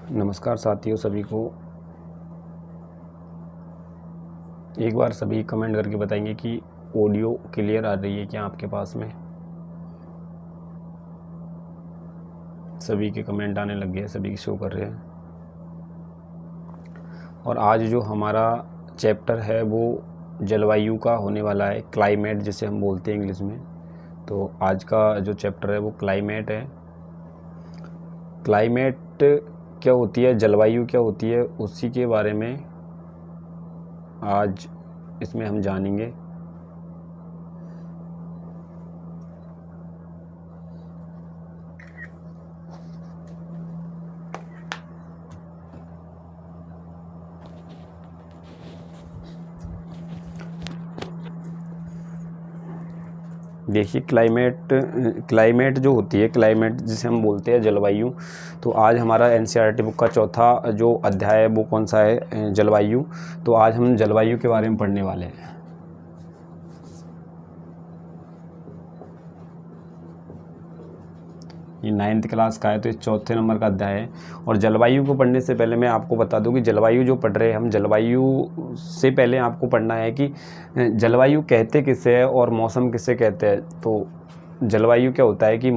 नमस्कार साथियों, सभी को एक बार सभी कमेंट करके बताएंगे कि ऑडियो क्लियर आ रही है क्या आपके पास में। सभी के कमेंट आने लग गए, सभी की शो कर रहे हैं। और आज जो हमारा चैप्टर है वो जलवायु का होने वाला है, क्लाइमेट जिसे हम बोलते हैं इंग्लिश में। तो आज का जो चैप्टर है वो क्लाइमेट है। क्लाइमेट क्या होती है, जलवायु क्या होती है, उसी के बारे में आज इसमें हम जानेंगे। देखिए, क्लाइमेट जो होती है, क्लाइमेट जिसे हम बोलते हैं जलवायु, तो आज हमारा एनसीईआरटी बुक का चौथा जो अध्याय है वो कौन सा है, जलवायु। तो आज हम जलवायु के बारे में पढ़ने वाले हैं। ये 9th क्लास का है, तो इस चौथे नंबर का अध्याय है। और जलवायु को पढ़ने से पहले मैं आपको बता दूं कि जलवायु जो पढ़ रहे हैं हम, जलवायु से पहले आपको पढ़ना है कि जलवायु कहते किसे है और मौसम किसे कहते हैं। तो जलवायु क्या होता है कि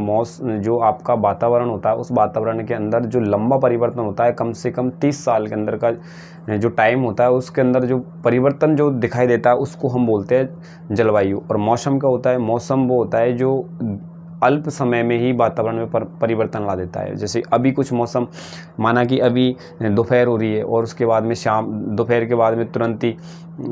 जो आपका वातावरण होता है, उस वातावरण के अंदर जो लंबा परिवर्तन होता है, कम से कम 30 साल के अंदर का जो टाइम होता है, उसके अंदर जो परिवर्तन जो दिखाई देता है उसको हम बोलते हैं जलवायु। और मौसम क्या होता है, मौसम वो होता है जो अल्प समय में ही वातावरण में परिवर्तन ला देता है। जैसे अभी कुछ मौसम, माना कि अभी दोपहर हो रही है और उसके बाद में दोपहर के बाद में तुरंत ही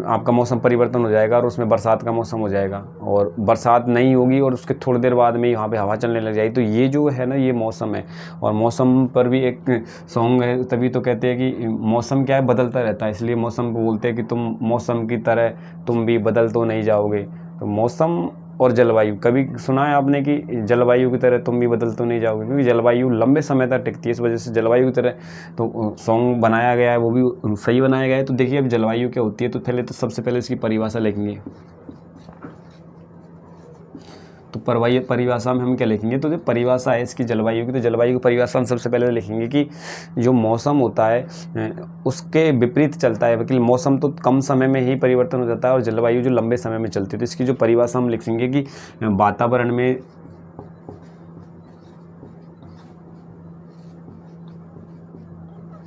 आपका मौसम परिवर्तन हो जाएगा और उसमें बरसात का मौसम हो जाएगा, और बरसात नहीं होगी और उसके थोड़ी देर बाद में यहाँ पे हवा चलने लग जाएगी। तो ये जो है ना, ये मौसम है। और मौसम पर भी एक सॉन्ग है, तभी तो कहते हैं कि मौसम क्या है, बदलता रहता है, इसलिए मौसम को बोलते हैं कि तुम मौसम की तरह तुम भी बदल तो नहीं जाओगे। तो मौसम और जलवायु, कभी सुना है आपने कि जलवायु की तरह तुम भी बदल तो नहीं जाओगे? क्योंकि जलवायु लंबे समय तक टिकती है, इस वजह से जलवायु की तरह तो सॉन्ग बनाया गया है, वो भी सही बनाया गया है। तो देखिए, अब जलवायु क्या होती है, तो पहले तो सबसे पहले इसकी परिभाषा लिखेंगे। तो परिभाषा में हम क्या लिखेंगे, तो जो परिभाषा है इसकी जलवायु की, तो जलवायु की परिभाषा हम सबसे पहले लिखेंगे कि जो मौसम होता है उसके विपरीत चलता है। क्योंकि मौसम तो कम समय में ही परिवर्तन हो जाता है और जलवायु जो लंबे समय में चलती है। तो इसकी जो परिभाषा हम लिखेंगे कि वातावरण में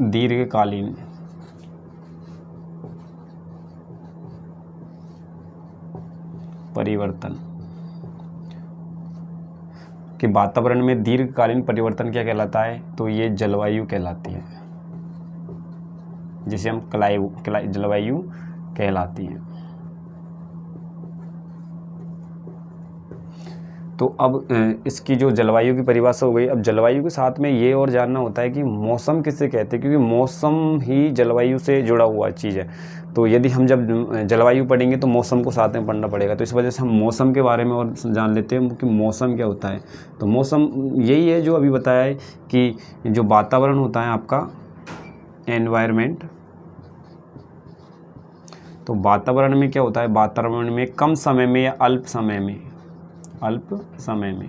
दीर्घकालीन परिवर्तन, कि वातावरण में दीर्घकालीन परिवर्तन क्या कहलाता है, तो ये जलवायु कहलाती है, जिसे हम जलवायु कहलाती है। तो अब इसकी जो जलवायु की परिभाषा हो गई। अब जलवायु के साथ में ये और जानना होता है कि मौसम किसे कहते हैं, क्योंकि मौसम ही जलवायु से जुड़ा हुआ चीज़ है। तो यदि हम जब जलवायु पढ़ेंगे तो मौसम को साथ में पढ़ना पड़ेगा। तो इस वजह से हम मौसम के बारे में और जान लेते हैं कि मौसम क्या होता है। तो मौसम यही है जो अभी बताया है कि जो वातावरण होता है आपका, एनवायरनमेंट। तो वातावरण में क्या होता है, वातावरण में कम समय में या अल्प समय में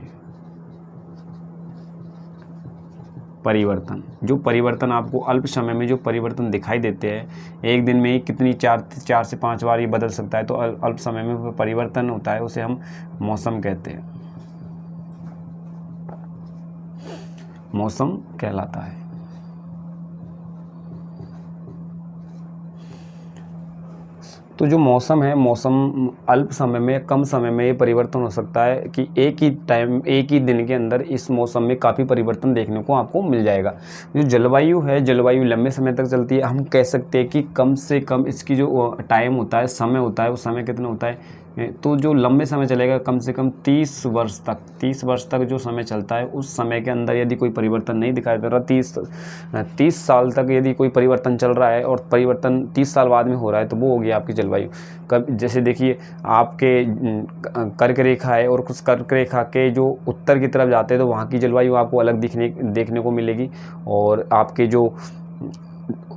परिवर्तन, जो परिवर्तन आपको अल्प समय में जो परिवर्तन दिखाई देते हैं, एक दिन में ही कितनी 4 से 5 बार ये बदल सकता है, तो अल्प समय में परिवर्तन होता है, उसे हम मौसम कहते हैं, मौसम कहलाता है। तो जो मौसम है, मौसम अल्प समय में, कम समय में ये परिवर्तन हो सकता है कि एक ही दिन के अंदर इस मौसम में काफ़ी परिवर्तन देखने को आपको मिल जाएगा। जो जलवायु है, जलवायु लंबे समय तक चलती है। हम कह सकते हैं कि कम से कम इसकी जो टाइम होता है, समय होता है, वो समय कितना होता है, तो जो लंबे समय चलेगा, कम से कम 30 वर्ष तक जो समय चलता है, उस समय के अंदर यदि कोई परिवर्तन नहीं दिखाई दे रहा, 30 साल तक यदि कोई परिवर्तन चल रहा है और परिवर्तन 30 साल बाद में हो रहा है, तो वो होगी आपकी जलवायु। कब, जैसे देखिए आपके कर्क रेखा है और कुछ कर्क रेखा के जो उत्तर की तरफ जाते हैं, तो वहाँ की जलवायु आपको अलग देखने को मिलेगी। और आपके जो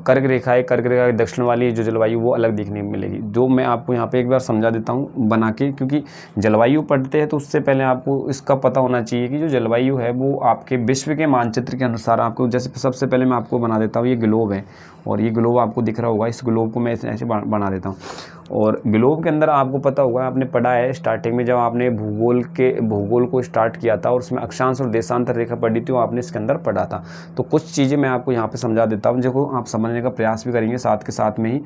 कर्क रेखा है, कर्क रेखा के दक्षिण वाली जो जलवायु, वो अलग देखने को मिलेगी। जो मैं आपको यहाँ पे एक बार समझा देता हूँ बना के, क्योंकि जलवायु पढ़ते हैं तो उससे पहले आपको इसका पता होना चाहिए कि जो जलवायु है वो आपके विश्व के मानचित्र के अनुसार आपको, जैसे सबसे पहले मैं आपको बना देता हूँ, ये ग्लोब है और ये ग्लोब आपको दिख रहा होगा। इस ग्लोब को मैं ऐसे बना देता हूँ। और ग्लोब के अंदर आपको पता होगा, आपने पढ़ा है स्टार्टिंग में जब आपने भूगोल को स्टार्ट किया था और उसमें अक्षांश और देशांतर रेखा पढ़ी थी, वो आपने इसके अंदर पढ़ा था। तो कुछ चीज़ें मैं आपको यहाँ पे समझा देता हूँ, जिसको आप समझने का प्रयास भी करेंगे, साथ के साथ में ही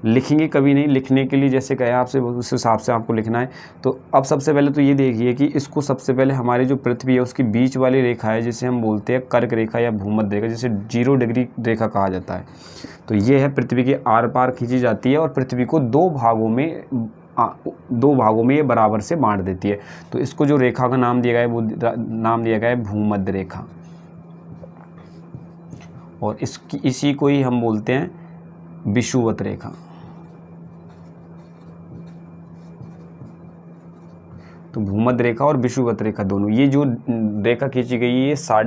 लिखेंगे। कभी नहीं लिखने के लिए जैसे कहे आपसे, उस हिसाब से आपको लिखना है। तो अब सबसे पहले तो ये देखिए कि इसको सबसे पहले हमारी जो पृथ्वी है उसकी बीच वाली रेखा है, जिसे हम बोलते हैं कर्क रेखा या भूमध्य रेखा, जिसे 0 डिग्री रेखा कहा जाता है। तो ये है पृथ्वी के आर पार खींची जाती है और पृथ्वी को दो भागों में ये बराबर से बांट देती है। तो इसको जो रेखा का नाम दिया गया है, वो नाम दिया गया है भूमध्य रेखा। और इसी को ही हम बोलते हैं विषुवत रेखा। तो भूमध्य रेखा और विषुवत रेखा दोनों, ये जो रेखा खींची गई है, ये 0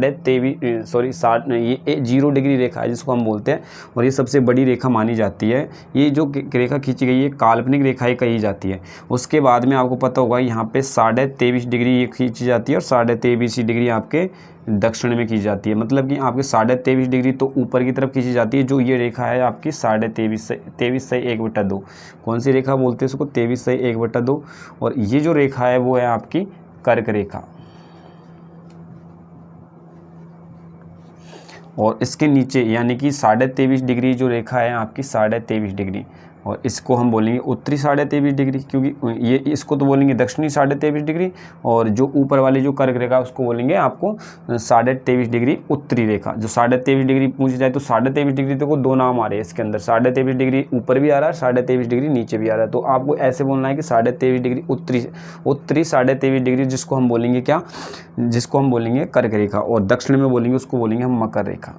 डिग्री रेखा है, जिसको हम बोलते हैं, और ये सबसे बड़ी रेखा मानी जाती है। ये जो रेखा खींची गई है, काल्पनिक रेखाएं कही जाती है। उसके बाद में आपको पता होगा यहाँ पे 23.5 डिग्री ये खींची जाती है और 23.5 डिग्री आपके दक्षिण में खींची जाती है। मतलब कि आपके 23.5 डिग्री तो ऊपर की तरफ खींची जाती है। जो ये रेखा है आपकी 23.5 से 1/2, कौन सी रेखा बोलते हैं इसको, 23 से 1/2। और ये जो रेखा है वो है आपकी कर्क रेखा। और इसके नीचे यानी कि 23.5 डिग्री जो रेखा है आपकी 23.5 डिग्री, और इसको हम बोलेंगे उत्तरी 23.5 डिग्री, क्योंकि ये इसको तो बोलेंगे दक्षिणी 23.5 डिग्री, और जो ऊपर वाली जो कर्क रेखा उसको बोलेंगे आपको 23.5 डिग्री उत्तरी रेखा। जो 23.5 डिग्री पूछी जाए तो 23.5 डिग्री तो को दो नाम आ रहे हैं इसके अंदर, 23.5 डिग्री ऊपर भी आ रहा है, 23.5 डिग्री नीचे भी आ रहा है। तो आपको ऐसे बोलना है कि 23.5 डिग्री उत्तरी 23.5 डिग्री, जिसको हम बोलेंगे क्या, जिसको हम बोलेंगे कर्क रेखा, और दक्षिण में बोलेंगे उसको बोलेंगे हम मकर रेखा।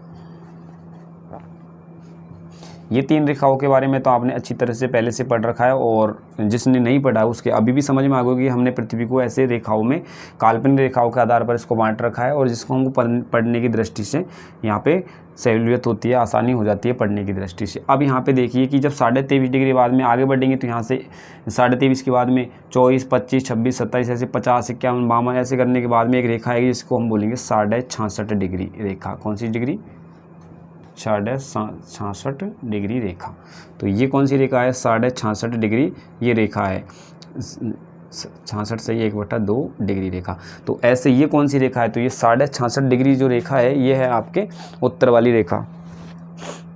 ये 3 रेखाओं के बारे में तो आपने अच्छी तरह से पहले से पढ़ रखा है, और जिसने नहीं पढ़ा है उसके अभी भी समझ में आ गया कि हमने पृथ्वी को ऐसे रेखाओं में, काल्पनिक रेखाओं के आधार पर इसको बांट रखा है, और जिसको हमको पढ़ने की दृष्टि से यहाँ पे सहूलियत होती है, आसानी हो जाती है पढ़ने की दृष्टि से। अब यहाँ पे देखिए कि जब 23.5 डिग्री बाद में आगे बढ़ेंगे तो यहाँ से 23.5 के बाद में 24, 25, 26, 27 ऐसे 50, 51, 52 ऐसे करने के बाद में एक रेखा है जिसको हम बोलेंगे 66.5 डिग्री रेखा। कौन सी डिग्री, 66 डिग्री रेखा। तो ये कौन सी रेखा है, 66 डिग्री ये रेखा है, 66 से 1/2 डिग्री रेखा। तो ऐसे ये कौन सी रेखा है, तो ये 66 डिग्री जो रेखा है ये है आपके उत्तर वाली रेखा।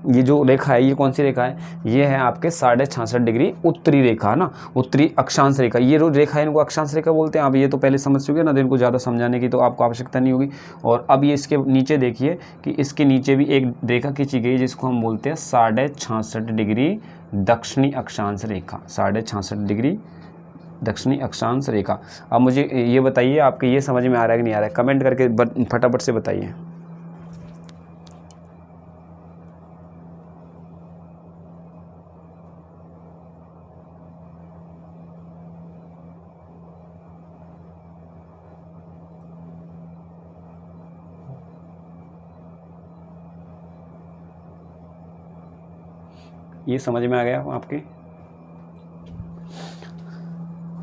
ये जो रेखा है ये कौन सी रेखा है, ये है आपके 66 डिग्री उत्तरी रेखा ना, उत्तरी अक्षांश रेखा। ये जो रेखा है इनको अक्षांश रेखा बोलते हैं। आप ये तो पहले समझ चुके ना, तो इनको ज़्यादा समझाने की तो आपको आवश्यकता नहीं होगी। और अब ये इसके नीचे देखिए कि इसके नीचे भी एक रेखा खींची गई जिसको हम बोलते हैं 66 डिग्री दक्षिणी अक्षांश रेखा, 66 डिग्री दक्षिणी अक्षांश रेखा। अब मुझे ये बताइए आपके ये समझ में आ रहा है कि नहीं आ रहा है, कमेंट करके फटाफट से बताइए। ये समझ में आ गया आपके।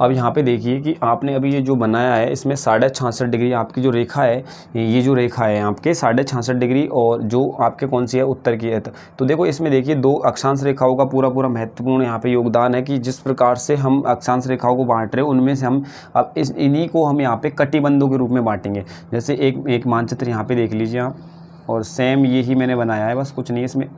अब यहाँ पे देखिए कि आपने अभी ये जो बनाया है इसमें 66 डिग्री आपकी जो रेखा है, ये जो रेखा है आपके 66 डिग्री, और जो आपके कौन सी है उत्तर की है। तो देखो इसमें देखिए 2 अक्षांश रेखाओं का पूरा महत्वपूर्ण यहाँ पे योगदान है कि जिस प्रकार से हम अक्षांश रेखाओं को बांट रहे हैं उनमें से हम अब इन्हीं को हम यहाँ पे कटिबंधों के रूप में बांटेंगे। जैसे एक मानचित्र यहाँ पे देख लीजिए आप, और सेम यही मैंने बनाया है, बस कुछ नहीं इसमें।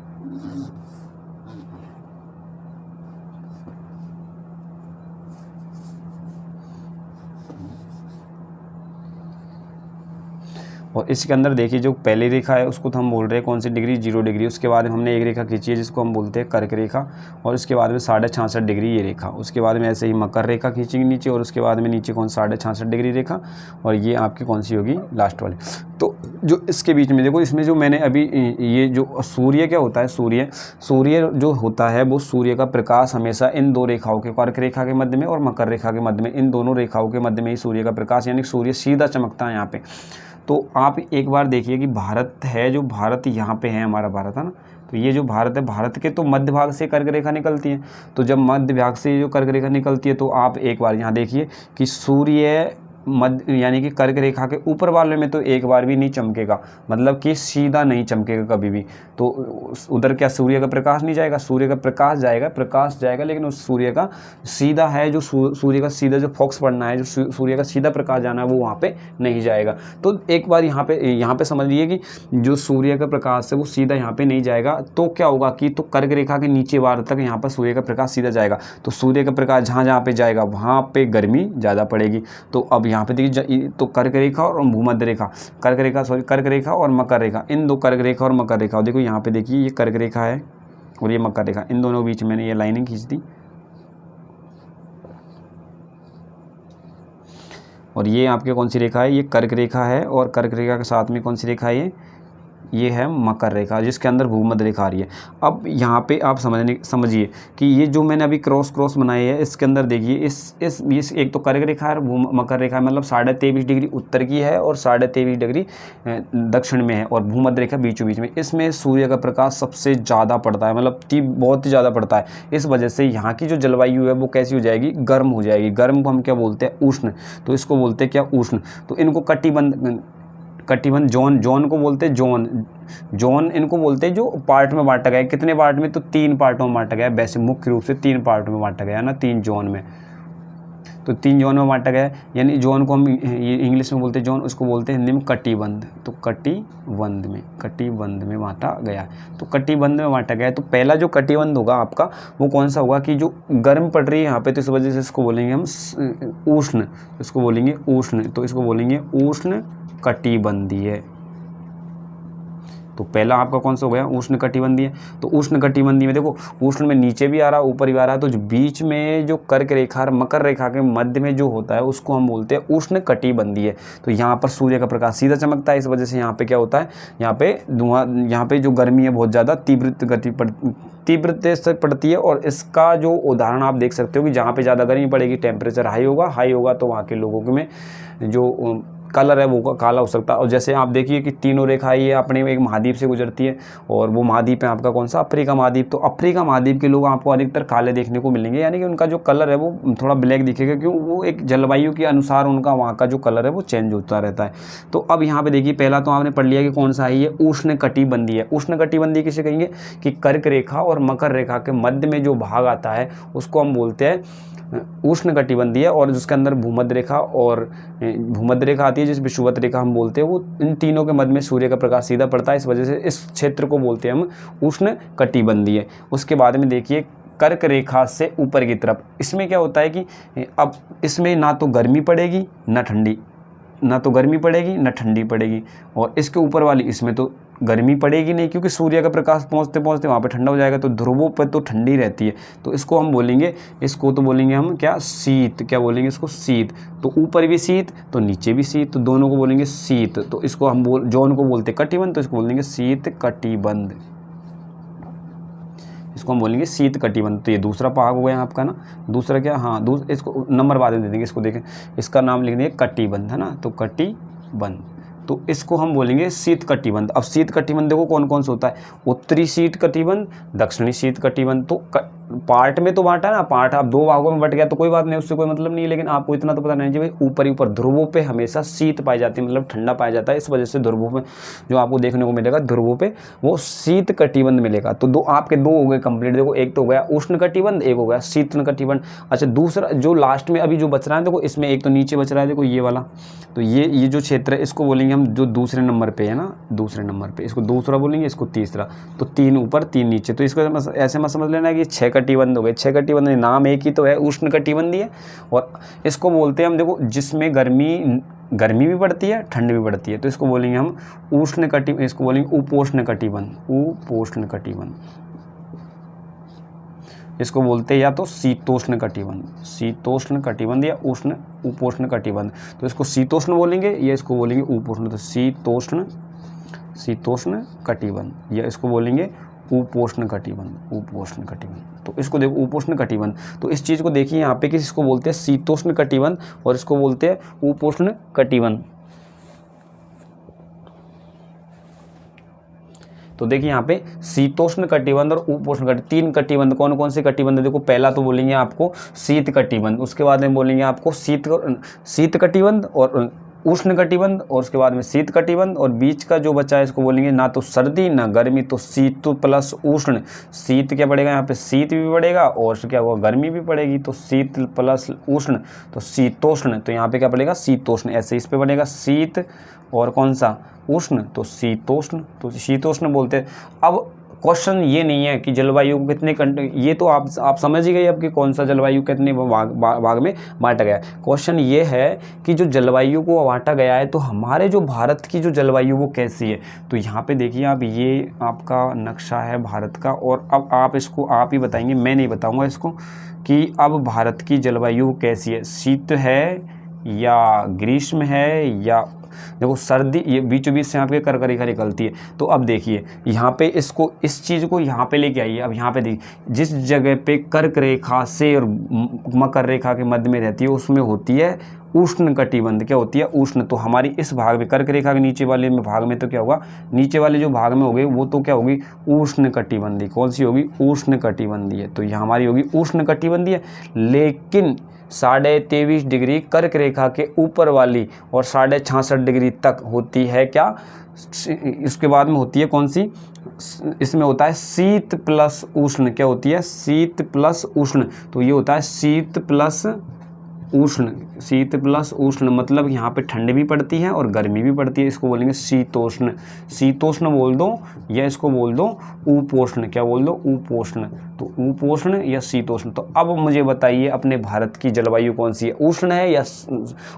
और इसके अंदर देखिए जो पहली रेखा है उसको तो हम बोल रहे हैं कौन सी डिग्री, 0 डिग्री। उसके बाद में हमने एक रेखा खींची है जिसको हम बोलते हैं कर्क रेखा, और उसके बाद में 66.5 डिग्री ये रेखा। उसके बाद में ऐसे ही मकर रेखा खींचेंगे नीचे, और उसके बाद में नीचे कौन 66.5 डिग्री रेखा, और ये आपकी कौन सी होगी, लास्ट वाली। तो जो इसके बीच में देखो, इसमें जो मैंने अभी ये जो सूर्य क्या होता है, सूर्य जो होता है वो सूर्य का प्रकाश हमेशा इन दो रेखाओं के, कर्क रेखा के मध्य में और मकर रेखा के मध्य में, इन दोनों रेखाओं के मध्य में ही सूर्य का प्रकाश, यानी सूर्य सीधा चमकता है यहाँ पे। तो आप एक बार देखिए कि भारत है, जो भारत यहाँ पे है, हमारा भारत है ना, तो ये जो भारत है, भारत के तो मध्य भाग से कर्क रेखा निकलती है। तो जब मध्य भाग से जो कर्क रेखा निकलती है तो आप एक बार यहाँ देखिए कि सूर्य मध्य यानी कि कर्क रेखा के ऊपर वाले में तो एक बार भी नहीं चमकेगा, मतलब कि सीधा नहीं चमकेगा कभी भी। तो उधर क्या सूर्य का प्रकाश नहीं जाएगा, सूर्य का प्रकाश जाएगा, लेकिन उस सूर्य का सीधा है, जो सूर्य का सीधा जो फोकस पड़ना है, जो सूर्य का सीधा प्रकाश जाना है, वो वहाँ पे नहीं जाएगा। तो एक बार यहाँ पे समझ लीजिए कि जो सूर्य का प्रकाश है वो सीधा यहाँ पे नहीं जाएगा, तो क्या होगा कि तो कर्क रेखा के नीचे बार तक यहाँ पर सूर्य का प्रकाश सीधा जाएगा। तो सूर्य का प्रकाश जहाँ पे जाएगा वहाँ पे गर्मी ज़्यादा पड़ेगी। तो अब यहाँ पे देखिए, तो कर्क रेखा और भूमध्य रेखा, कर्क रेखा और मकर रेखा, इन दो कर्क रेखा और मकर रेखा, देखो यहाँ पे देखिए ये कर्क रेखा है और ये मकर रेखा, इन दोनों के बीच मैंने ये लाइनिंग खींच दी। और ये आपके कौन सी रेखा है, ये कर्क रेखा है, और कर्क रेखा के साथ में कौन सी रेखा है, ये है मकर रेखा, जिसके अंदर भूमध्य रेखा आ रही है। अब यहाँ पे आप समझिए कि ये जो मैंने अभी क्रॉस बनाई है, इसके अंदर देखिए इस एक तो कर्क रेखा है, मकर रेखा है, मतलब 23.5 डिग्री उत्तर की है और 23.5 डिग्री दक्षिण में है, और भूमध्य रेखा बीचों बीच में। इसमें सूर्य का प्रकाश सबसे ज़्यादा पड़ता है, मतलब बहुत ही ज़्यादा पड़ता है। इस वजह से यहाँ की जो जलवायु है वो कैसी हो जाएगी, गर्म हो जाएगी। गर्म को हम क्या बोलते हैं, उष्ण। तो इसको बोलते हैं क्या, उष्ण। तो इनको कटिबंध जोन को बोलते हैं, जोन इनको बोलते हैं जो पार्ट में बांटा गया है। कितने पार्ट में, तो 3 पार्टों में बांटा गया है, वैसे मुख्य रूप से 3 पार्टों में बांटा गया है ना, 3 जोन में। तो 3 जोन में बांटा गया है, यानी जोन को हम इंग्लिश में बोलते हैं जोन, उसको बोलते हैं हिंदी में कटिबंध। तो कटिबंध में बांटा गया है। तो कटिबंध में बांटा गया है। तो पहला जो कटिबंध होगा आपका वो कौन सा होगा कि जो गर्म पड़ रही है यहाँ पे, तो इस वजह से इसको बोलेंगे हम उष्ण, इसको बोलेंगे उष्ण। तो इसको बोलेंगे उष्ण कटिबंधीय। तो पहला आपका कौन सा हो गया, उष्ण कटिबंधीय। तो उष्ण कटिबंधीय में देखो, उष्ण में नीचे भी आ रहा, ऊपर भी आ रहा है, तो जो बीच में जो कर्क रेखा और मकर रेखा के मध्य में जो होता है उसको हम बोलते हैं उष्ण कटिबंधीय। तो यहाँ पर सूर्य का प्रकाश सीधा चमकता है, इस वजह से यहाँ पे क्या होता है, यहाँ पे जो गर्मी है बहुत ज़्यादा तीव्रता से पड़ती है। और इसका जो उदाहरण आप देख सकते हो कि जहाँ पे ज़्यादा गर्मी पड़ेगी, टेम्परेचर हाई होगा तो वहाँ के लोगों में जो कलर है वो काला हो सकता है। और जैसे आप देखिए कि तीनों रेखाएं ये अपने एक महाद्वीप से गुजरती है, और वो महाद्वीप है आपका कौन सा, अफ्रीका महाद्वीप। तो अफ्रीका महाद्वीप के लोग आपको अधिकतर काले देखने को मिलेंगे, यानी कि उनका जो कलर है वो थोड़ा ब्लैक दिखेगा, क्यों, वो एक जलवायु के अनुसार उनका वहाँ का जो कलर है वो चेंज होता रहता है। तो अब यहाँ पे देखिए, पहला तो आपने पढ़ लिया कि कौन सा है, ये उष्ण कटिबंधीय है। उष्ण कटिबंधीय किसे कहेंगे कि कर्क रेखा और मकर रेखा के मध्य में जो भाग आता है उसको हम बोलते हैं उष्ण कटिबंधीय, और जिसके अंदर भूमध्य रेखा आती है, जिस विषुवत रेखा हम बोलते हैं, वो इन तीनों के मध्य में सूर्य का प्रकाश सीधा पड़ता है। इस वजह से इस क्षेत्र को बोलते हैं हम उष्ण कटिबंधीय। उसके बाद में देखिए कर्क रेखा से ऊपर की तरफ, इसमें क्या होता है कि अब इसमें ना तो गर्मी पड़ेगी ना ठंडी पड़ेगी, और इसके ऊपर वाली इसमें तो गर्मी पड़ेगी नहीं, क्योंकि सूर्य का प्रकाश पहुंचते पहुंचते वहाँ पे ठंडा हो जाएगा। तो ध्रुवों पर तो ठंडी रहती है, तो इसको तो बोलेंगे हम क्या, शीत। क्या बोलेंगे इसको, शीत। तो ऊपर भी शीत तो नीचे भी शीत, तो दोनों को बोलेंगे शीत। तो इसको हम जोन को बोलते कटिबंध, तो इसको बोलेंगे शीत कटिबंध, इसको हम बोलेंगे शीत कटिबंध। तो ये दूसरा भाग हो गया आपका ना। दूसरा क्या, हाँ इसको नंबर बाद में दे देंगे। इसको देखें, इसका नाम लिख देंगे कटिबंध, है ना। तो कटिबंध, तो इसको हम बोलेंगे शीत कटिबंध। अब शीत कटिबंध देखो कौन कौन सा होता है, उत्तरी शीत कटिबंध, दक्षिणी शीत कटिबंध। तो पार्ट में तो बांटा ना, पार्ट आप 2 भागों में बट गया तो कोई बात नहीं, उससे कोई मतलब नहीं है, लेकिन आपको इतना तो पता नहीं चाहिए भाई ऊपर ही ऊपर ध्रुवों पे हमेशा शीत पाई जाती है, मतलब ठंडा पाया जाता है। इस वजह से ध्रुवों में जो आपको देखने को मिलेगा, ध्रुवों पे वो शीत कटिबंध मिलेगा। तो आपके 2 हो गए कंप्लीट। देखो एक तो हो गया उष्ण कटिबंध, एक हो गया शीत कटिबंध। अच्छा, दूसरा जो लास्ट में अभी जो बच रहा है, देखो इसमें एक तो नीचे बच रहा है, देखो ये वाला। तो ये जो क्षेत्र है इसको बोलेंगे हम, जो दूसरे नंबर पे है ना, दूसरे नंबर पे इसको दूसरा बोलेंगे, इसको तीसरा। तो 3 ऊपर 3 नीचे। तो इसको ऐसे मत समझ लेना कि 6 कटिबंध हो गए। 6 कटिबंध नाम एक ही तो है, उष्ण कटिबंधीय है। और इसको बोलते हैं हम, देखो जिसमें गर्मी गर्मी भी बढ़ती है, ठंड भी बढ़ती है, तो इसको बोलेंगे हम उष्ण कटिबंध, इसको बोलेंगे उपोष्ण कटिबंध, उपोष्ण कटिबंध। इसको बोलते हैं या तो शीतोष्ण कटिबंध, शीतोष्ण कटिबंध या उष्ण उपोष्ण कटिबंध। तो इसको शीतोष्ण बोलेंगे या इसको बोलेंगे उपोष्ण। तो शीतोष्ण, शीतोष्ण कटिबंध या इसको बोलेंगे उपोष्ण कटिबंध, उपोष्ण कटिबंध। तो इसको देखो उपोष्ण कटिबंध, तो इस चीज़ को देखिए यहाँ पे कि इसको बोलते हैं शीतोष्ण कटिबंध और इसको बोलते हैं उपोष्ण कटिबंध। तो देखिए यहाँ पे शीतोष्ण कटिबंध और उपोष्ण कटिबंध, तीन कटिबंध। कौन कौन से कटिबंध? देखो पहला तो बोलेंगे आपको शीत कटिबंध, उसके बाद में बोलेंगे आपको शीत कटिबंध और उष्ण कटिबंध, और उसके बाद में शीत कटिबंध, और बीच का जो बचा है इसको बोलेंगे ना तो सर्दी ना गर्मी, तो शीत प्लस उष्ण। शीत क्या पड़ेगा यहाँ पे? शीत भी पड़ेगा और क्या होगा? गर्मी भी पड़ेगी, तो शीत प्लस उष्ण तो शीतोष्ण। तो यहाँ पे क्या पड़ेगा? शीतोष्ण। ऐसे इस पे बनेगा शीत और कौन सा? उष्ण, तो शीतोष्ण। तो शीतोष्ण बोलते हैं। अब क्वेश्चन ये नहीं है कि जलवायु को कितने ये तो आप समझ ही गए अब कि कौन सा जलवायु कितने भाग में बांटा गया है। क्वेश्चन ये है कि जो जलवायु को बांटा गया है तो हमारे जो भारत की जो जलवायु वो कैसी है। तो यहाँ पे देखिए आप, ये आपका नक्शा है भारत का, और अब आप इसको आप ही बताएंगे, मैं नहीं बताऊँगा इसको, कि अब भारत की जलवायु कैसी है। शीत है या ग्रीष्म है या देखो सर्दी, ये बीचों बीच से आपके कर्क रेखा निकलती है। तो अब देखिए यहाँ पे इसको, इस चीज़ को यहाँ पे लेके आइए। अब यहाँ पे देखिए जिस जगह पे कर्क रेखा से और मकर रेखा के मध्य में रहती है उसमें होती है उष्ण कटिबंध। क्या होती है? उष्ण। तो हमारी इस भाग में कर्क रेखा के नीचे वाले में भाग में तो क्या होगा? नीचे वाले जो भाग में हो गए वो तो क्या होगी? उष्ण कटिबंधी। कौन सी होगी? उष्ण कटिबंधी है। तो ये हमारी होगी उष्ण कटिबंधी है। लेकिन 23.5 डिग्री कर्क रेखा के ऊपर वाली और 66.5 डिग्री तक होती है क्या? इसके बाद में होती है कौन सी? इसमें होता है शीत प्लस उष्ण। क्या होती है? शीत प्लस उष्ण। तो ये होता है शीत प्लस उष्ण। शीत प्लस उष्ण मतलब यहाँ पे ठंड भी पड़ती है और गर्मी भी पड़ती है। इसको बोलेंगे शीतोष्ण। शीतोष्ण बोल दो या इसको बोल दो उपोष्ण। क्या बोल दो? उपोष्ण। तो उपोष्ण या शीतोष्ण। तो अब मुझे बताइए अपने भारत की जलवायु कौन सी है? उष्ण है या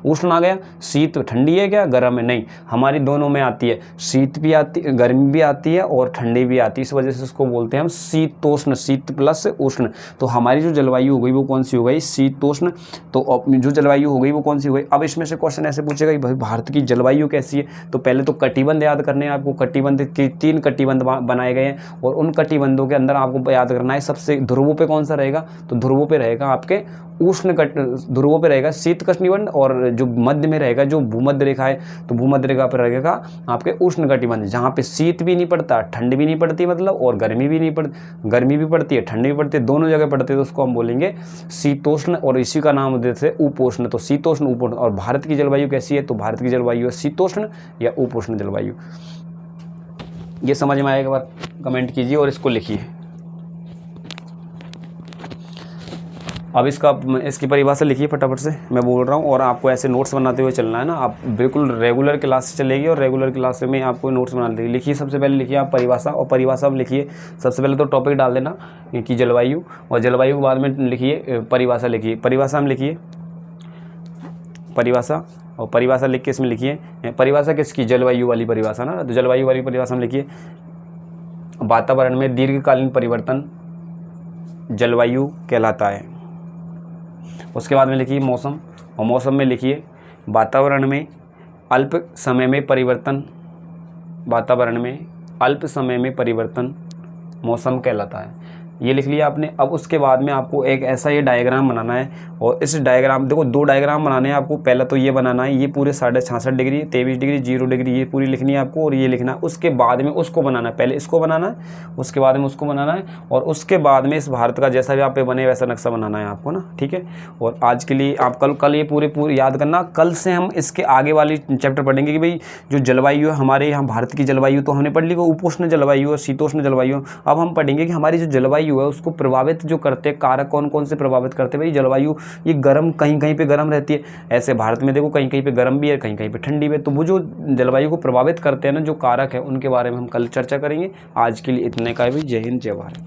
उष्ण आ गया? शीत ठंडी है क्या? गर्म है? नहीं, हमारी दोनों में आती है। शीत भी आती, गर्मी भी आती है और ठंडी भी आती है। इस वजह से इसको बोलते हैं हम शीतोष्ण। शीत प्लस उष्ण। तो हमारी जो जलवायु हो गई वो कौन सी हो गई? शीतोष्ण। तो जो जलवायु हो गई वो कौन सी हो गई? अब इसमें से क्वेश्चन ऐसे पूछेगा कि भाई भारत की जलवायु कैसी है। तो पहले तो कटिबंध याद करने हैं आपको। कटिबंध के 3 कटिबंध बनाए गए हैं और उन कटिबंधों के अंदर आपको याद करना है सबसे ध्रुवों पे कौन सा रहेगा? तो ध्रुवों पे रहेगा आपके उष्ण ध्रुवों पे रहेगा शीत कटिबंध, और जो मध्य में रहेगा, जो भूमध्य रेखा है, तो भूमध्य रेखा पर रहेगा आपके उष्ण कटिबंध, जहाँ पे शीत भी नहीं पड़ता, ठंड भी नहीं पड़ती मतलब, और गर्मी भी नहीं पड़ती, गर्मी भी पड़ती है, ठंडी भी पड़ती है, दोनों जगह पड़ती है। तो उसको हम बोलेंगे शीतोष्ण, और इसी का नाम देते हैं उपोष्ण। तो शीतोष्ण, उपोष्ण। और भारत की जलवायु कैसी है? तो भारत की जलवायु है शीतोष्ण या उपोष्ण जलवायु। ये समझ में आएगा? एक बार कमेंट कीजिए और इसको लिखिए। अब इसकी परिभाषा लिखिए फटाफट से, मैं बोल रहा हूँ, और आपको ऐसे नोट्स बनाते हुए चलना है ना। आप बिल्कुल रेगुलर क्लास से चलेगी और रेगुलर क्लास में आपको नोट्स बना देगी। लिखिए, सबसे पहले लिखिए आप परिभाषा, और परिभाषा में लिखिए सबसे पहले तो टॉपिक डाल देना कि जलवायु, और जलवायु के बाद में लिखिए परिभाषा। लिखिए परिभाषा में लिखिए परिभाषा, और परिभाषा लिख के इसमें लिखिए परिभाषा किसकी? जलवायु वाली परिभाषा ना। तो जलवायु वाली परिभाषा में लिखिए वातावरण में दीर्घकालीन परिवर्तन जलवायु कहलाता है। उसके बाद में लिखिए मौसम, और मौसम में लिखिए वातावरण में अल्प समय में परिवर्तन, वातावरण में अल्प समय में परिवर्तन मौसम कहलाता है। ये लिख लिया आपने। अब उसके बाद में आपको एक ऐसा ये डायग्राम बनाना है, और इस डायग्राम, देखो 2 डायग्राम बनाने हैं आपको। पहला तो ये बनाना है, ये पूरे 66.5 डिग्री, 23 डिग्री, 0 डिग्री, ये पूरी लिखनी है आपको, और ये लिखना है। उसके बाद में उसको बनाना है, पहले इसको बनाना है, उसके बाद में उसको बनाना है, और उसके बाद में इस भारत का जैसा भी आप पे बने वैसा नक्शा बनाना है आपको ना, ठीक है। और आज के लिए आप कल ये पूरे याद करना। कल से हम इसके आगे वाली चैप्टर पढ़ेंगे कि भाई जो जलवायु है हमारे यहाँ भारत की जलवायु तो हमने पढ़ ली, उपोष्ण जलवायु और शीतोष्ण जलवायु। अब हम पढ़ेंगे कि हमारी जो जलवायु है उसको प्रभावित जो करते हैं कारक कौन कौन से प्रभावित करते हैं। भाई जलवायु ये गर्म, कहीं कहीं पे गर्म रहती है, ऐसे भारत में देखो कहीं कहीं पे गर्म भी है, कहीं कहीं पे ठंडी भी है। तो वो जो जलवायु को प्रभावित करते हैं ना, जो कारक है, उनके बारे में हम कल चर्चा करेंगे। आज के लिए इतने का भी। जय हिंद, जय भारत।